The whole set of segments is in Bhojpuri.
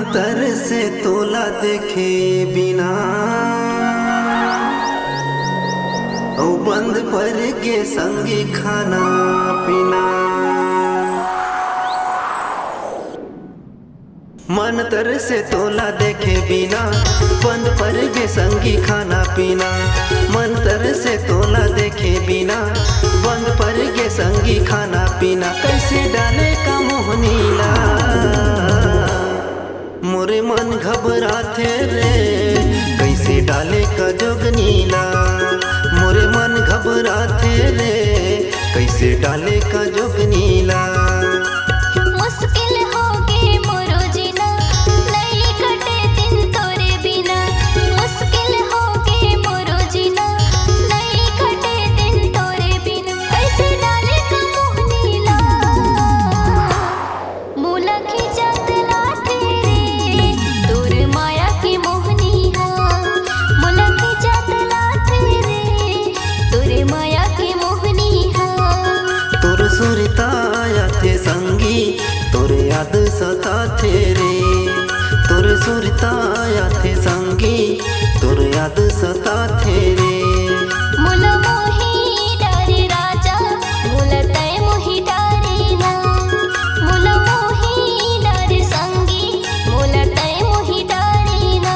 मंतर से तोला देखे बिना ओ बंद पर के संगी खाना पीना। मंतर से तोला देखे बिना बंद पर के संगी खाना पीना। मंतर से तोला देखे बिना बंद पर के संगी खाना पीना। कैसे डाले का मोहनीला मोरे मन घबराते रे, कैसे डाले का जोगनीला मोरे मन घबराते रे, कैसे डाले का जोगनीला। मुश्किल होगे मोरो जीना नहीं कटे दिन तोरे बिना। मुश्किल होगे मोरो जीना नहीं कटे दिन तोरे बिना। कैसे डाले का मोहनीला मूला खिंचात लाटे रे, तोर माया की मोहनीला मूला खिंचात लाटे रे, तोर माया की मोहनीला। तोर सुरता आथे संगी तोरे याद सताथे रे, तोर सुरता आथे संगी तोर याद सताथे रे। मुला मोही डारे राजा मुला तय मोही डारे ना। मुला मोही डारे संगी मुला तय मोही डारे ना।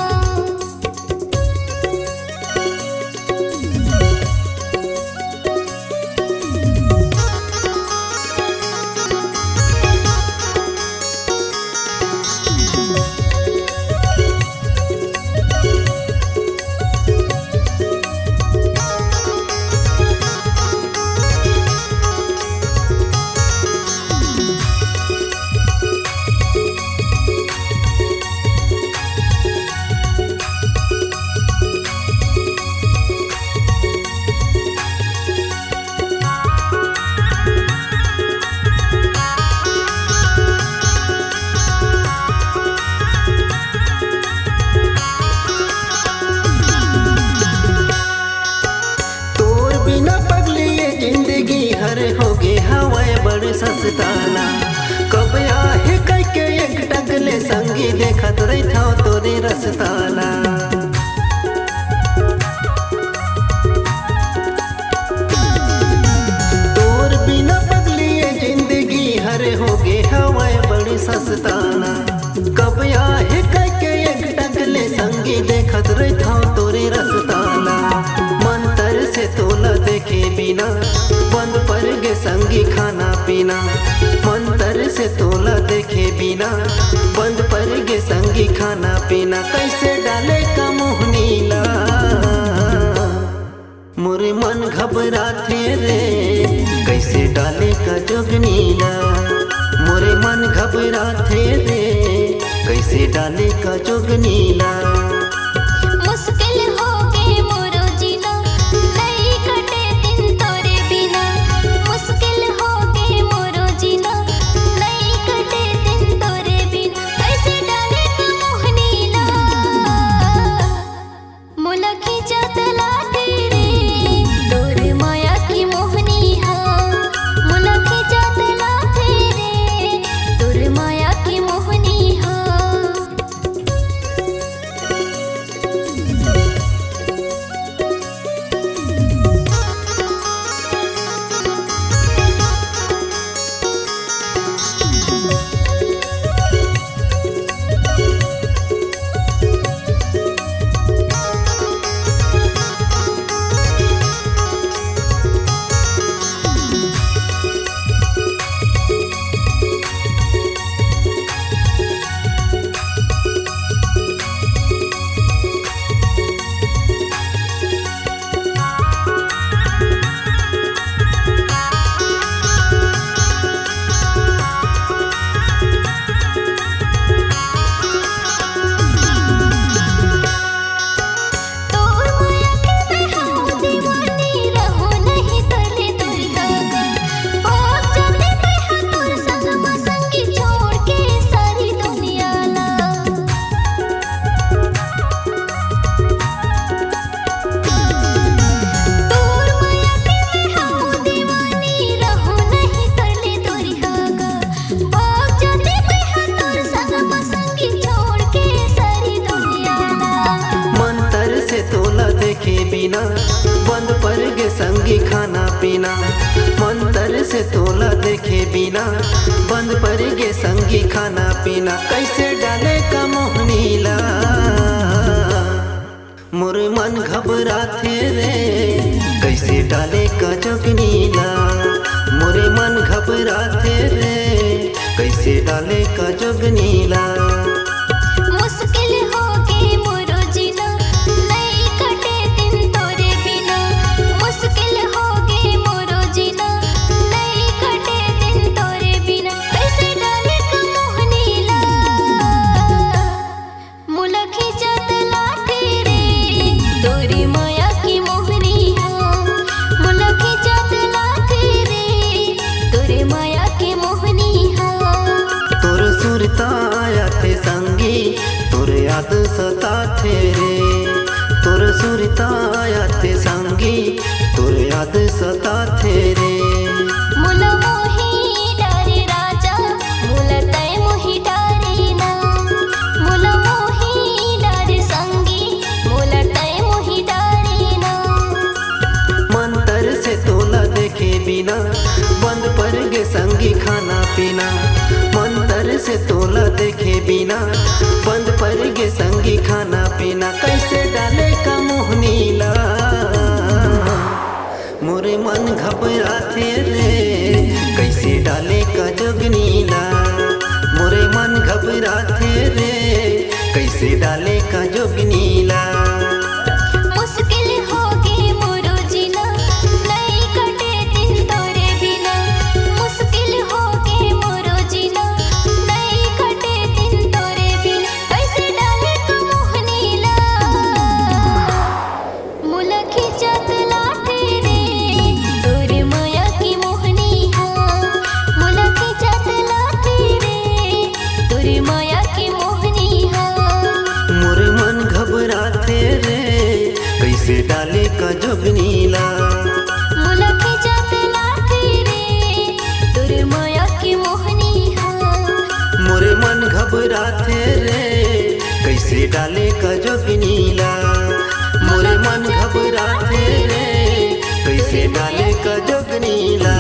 हर होगे हवाए बड़ सस्ताना। कब आहे कई के एक टगले संगी देखत रही था तोरे रसताना। तोर बिना पगलिए जिंदगी हर होगे हवाए बड़ी सस्ताना। कब आहे कई के एक टगले संगी देखत रही था तोरे रसताना। मंतर से तोला देखे बिना बंद पर गे संगी खाना पीना। मंतर से तोला देखे बिना बंद पर गे संगी खाना पीना। कैसे डाले का मोहनीला मोरे मन घबराते रे, कैसे डाले का जोगनीला मोरे मन घबराते रे, कैसे डाले का जोगनीला। मुश्किल होगे मोरो जीना नहीं कटे दिन तोरे बिना। मुश्किल होगे मोरो जीना नहीं कटे दिन तोरे बिना। कैसे डाले का मोहनीला मुला खिंचात लाटे रे, तोर माया की मोहनीला मुला खिंचात लाटे रे, तोर माया की मोहनीला। बिना बंद पर गे संगी खाना पीना। मंतर से तोला देखे बिना बंद पर गे संगी खाना पीना। कैसे डाले का मोहनीला मोर मन घबराथे रे, कैसे डाले का जोगनीला मोरे मन घबराथे रे, कैसे डाले का जोगनीला। मुश्किल होगे मोरो जीना नहीं कटे दिन तोरे बिना। मुश्किल होगे मोरो जीना नहीं कटे दिन तोरे बिना। कैसे डाले का मोहनीला मुला खिंचत लाठी रे, तोरी माया की मोहनी हो। मुला खिंचत लाठी रे, तोरे माया की मोहनी हो। तोर सुरता आते संगी तोर याद सताथे रे, तोर सुरता आते संगी तोर याद सताथे रे। मुला मोही डारे राजा मुला तय मोही डारे ना। मुला मोही डारे संगी मुला तय मोही डारे ना। मंतर से तोला देखे बिना बंद पर गे संगी खाना पीना। मंतर से तोला देखे बिना बंद पर गे संगी खाना पीना। कैसे डाले का मोहनीला मोरे मन घबराथे रे, कैसे डाले का जोगनीला मोरे मन घबराथे रे, कैसे डाले का जोगनीला। मुश्किल होगे मोरो जीना नहीं कटे दिन तोरे बिना। मुश्किल होगे मोरो जीना नहीं कटे दिन तोरे बिना। कैसे डाले का मोहनीला मुला खिंचत लाठी रे, तोरे माया की मोहनी हो। मुला खिंचत लाठी रे, तोरे माया की मोहनी हो। मोर मन घबराथे रे, कैसे डाले का जोगनीला। मुला खिंचत लाठी रे, तोरे माया की मोहनी हो। मोरे मन घबराथे रे, कैसे डाले का जोगनीला मोरे मन घबराथे रे, कैसे डाले का जोगनीला।